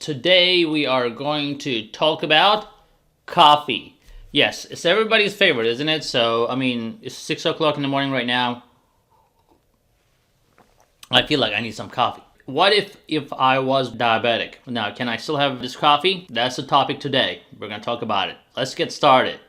Today we are going to talk about coffee. Yes, it's everybody's favorite, isn't it? So, I mean, it's 6 o'clock in the morning right now. I feel like I need some coffee. What if I was diabetic? Now, can I still have this coffee? That's the topic today. We're going to talk about it. Let's get started.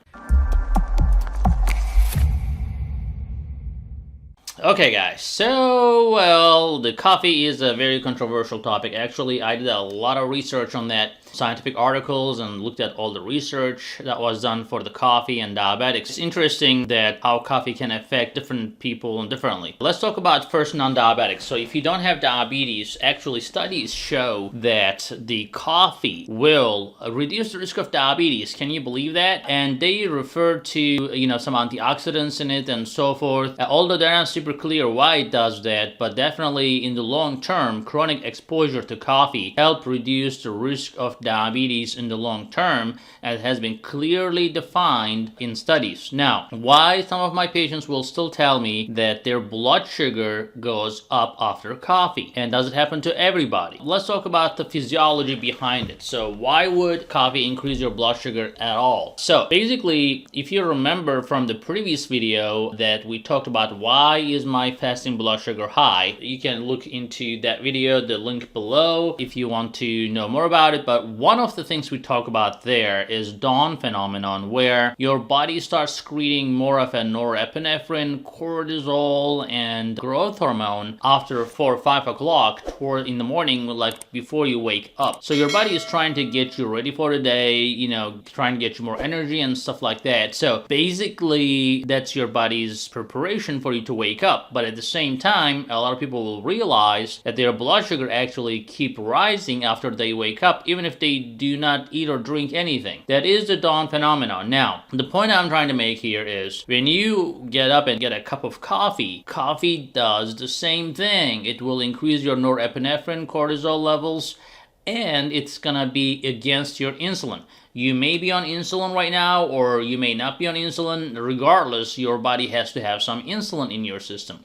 Okay guys, so the coffee is a very controversial topic. Actually, I did a lot of research on that, scientific articles, and looked at all the research that was done for the coffee and diabetics. It's interesting that how coffee can affect different people differently. Let's talk about first non-diabetics. So if you don't have diabetes, actually studies show that the coffee will reduce the risk of diabetes. Can you believe that? And they refer to, some antioxidants in it and so forth. Although they're not super clear why it does that, but definitely in the long term, chronic exposure to coffee help reduce the risk of diabetes in the long term, as has been clearly defined in studies. Now, why some of my patients will still tell me that their blood sugar goes up after coffee, and does it happen to everybody? Let's talk about the physiology behind it. So why would coffee increase your blood sugar at all? So basically, if you remember from the previous video that we talked about why is my fasting blood sugar high, you can look into that video, the link below, if you want to know more about it. But one of the things we talk about there is dawn phenomenon, where your body starts secreting more of a norepinephrine, cortisol, and growth hormone after 4 or 5 o'clock toward in the morning, like before you wake up. So your body is trying to get you ready for the day, trying to get you more energy and stuff like that. So basically, that's your body's preparation for you to wake up. But at the same time, a lot of people will realize that their blood sugar actually keep rising after they wake up, even if they do not eat or drink anything. That is the dawn phenomenon. Now, the point I'm trying to make here is when you get up and get a cup of coffee, coffee does the same thing. It will increase your norepinephrine, cortisol levels, and it's gonna be against your insulin. You may be on insulin right now, or you may not be on insulin. Regardless, your body has to have some insulin in your system.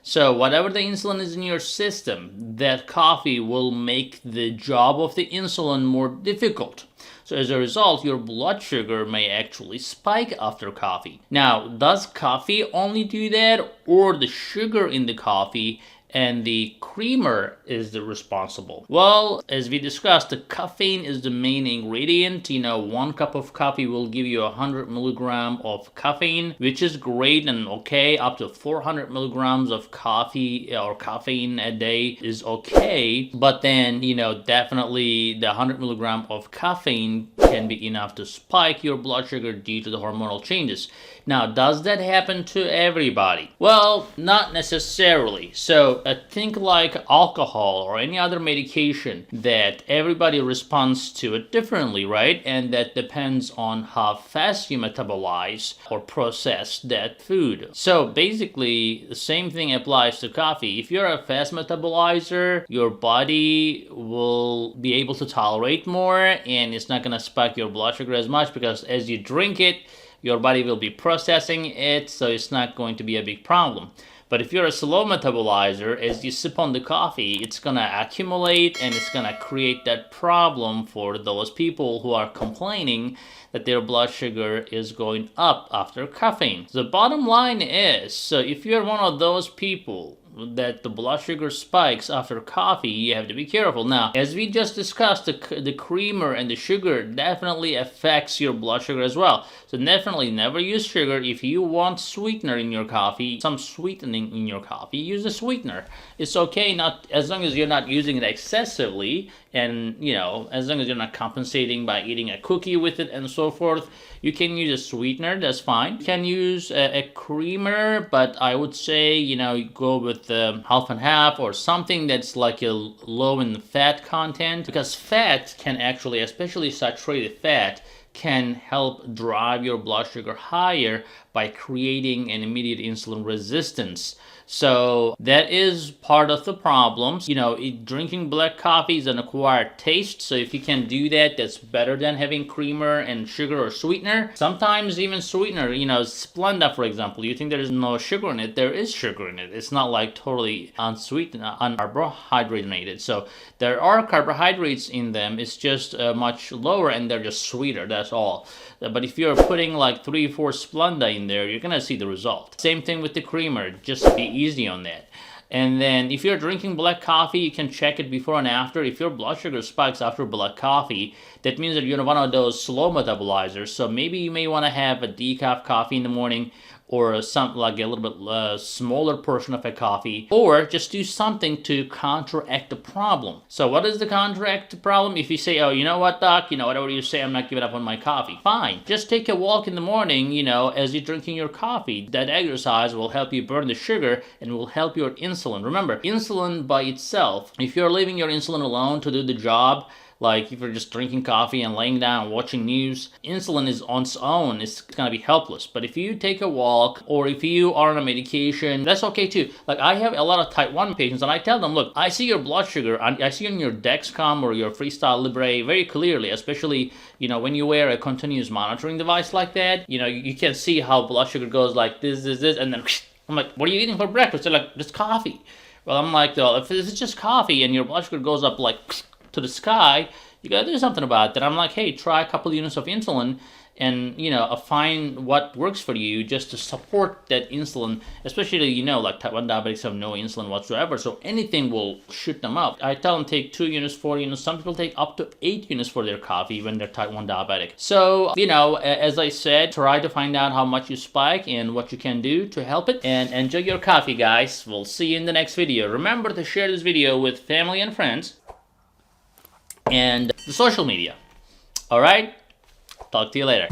So whatever the insulin is in your system, that coffee will make the job of the insulin more difficult. So as a result, your blood sugar may actually spike after coffee. Now, does coffee only do that, or the sugar in the coffee and the creamer is the responsible? Well, as we discussed, the caffeine is the main ingredient. 1 cup of coffee will give you 100 milligrams of caffeine, which is great and okay. Up to 400 milligrams of coffee or caffeine a day is okay. But then, definitely the 100 milligrams of caffeine can be enough to spike your blood sugar due to the hormonal changes. Now, does that happen to everybody? Well, not necessarily. So think like alcohol or any other medication, that everybody responds to it differently, right? And that depends on how fast you metabolize or process that food. So basically, the same thing applies to coffee. If you're a fast metabolizer, your body will be able to tolerate more, and it's not going to spike your blood sugar as much, because as you drink it, your body will be processing it, so it's not going to be a big problem. But if you're a slow metabolizer, as you sip on the coffee, it's gonna accumulate, and it's gonna create that problem for those people who are complaining that their blood sugar is going up after caffeine. So the bottom line is, so if you're one of those people that the blood sugar spikes after coffee, you have to be careful. Now, as we just discussed, the creamer and the sugar definitely affects your blood sugar as well. So definitely never use sugar. If you want sweetener in your coffee, some sweetening in your coffee, use a sweetener. It's okay, not as long as you're not using it excessively, and as long as you're not compensating by eating a cookie with it and so forth. You can use a sweetener, that's fine. You can use a creamer, but I would say, go with half and half, or something that's like a low in fat content, because fat can actually, especially saturated fat, can help drive your blood sugar higher by creating an immediate insulin resistance. So that is part of the problems. Drinking black coffee is an acquired taste, so if you can do that, that's better than having creamer and sugar or sweetener. Sometimes even sweetener, Splenda, for example, you think there is no sugar in it. There is sugar in it. It's not like totally unsweetened, uncarbohydrated. So there are carbohydrates in them. It's just much lower, and they're just sweeter. That's all. But if you're putting like 3-4 Splenda in there, you're gonna see the result. Same thing with the creamer. Just be easy on that. And then if you're drinking black coffee, you can check it before and after. If your blood sugar spikes after black coffee, that means that you're one of those slow metabolizers. So maybe you may want to have a decaf coffee in the morning, or something like a little bit smaller portion of a coffee, or just do something to counteract the problem. So what is the counteract the problem? If you say, oh, you know what, doc, whatever you say, I'm not giving up on my coffee. Fine. Just take a walk in the morning, as you're drinking your coffee. That exercise will help you burn the sugar and will help your insulin. Remember, insulin by itself, if you're leaving your insulin alone to do the job, like if you're just drinking coffee and laying down and watching news, insulin is on its own, it's gonna be helpless. But if you take a walk, or if you are on a medication, that's okay too. Like I have a lot of type 1 patients, and I tell them, look, I see your blood sugar, I see on your Dexcom or your Freestyle Libre very clearly, especially, when you wear a continuous monitoring device like that, you can see how blood sugar goes like this, and then I'm like, what are you eating for breakfast? They're like, just coffee. Well, I'm like, well, if it's just coffee and your blood sugar goes up like to the sky, you gotta do something about that. I'm like, hey, try a couple units of insulin and, find what works for you just to support that insulin, especially, like type 1 diabetics have no insulin whatsoever, so anything will shoot them up. I tell them take 2 units, 4 units. Some people take up to 8 units for their coffee when they're type 1 diabetic. So, as I said, try to find out how much you spike and what you can do to help it. And enjoy your coffee, guys. We'll see you in the next video. Remember to share this video with family and friends and the social media. All right? Talk to you later.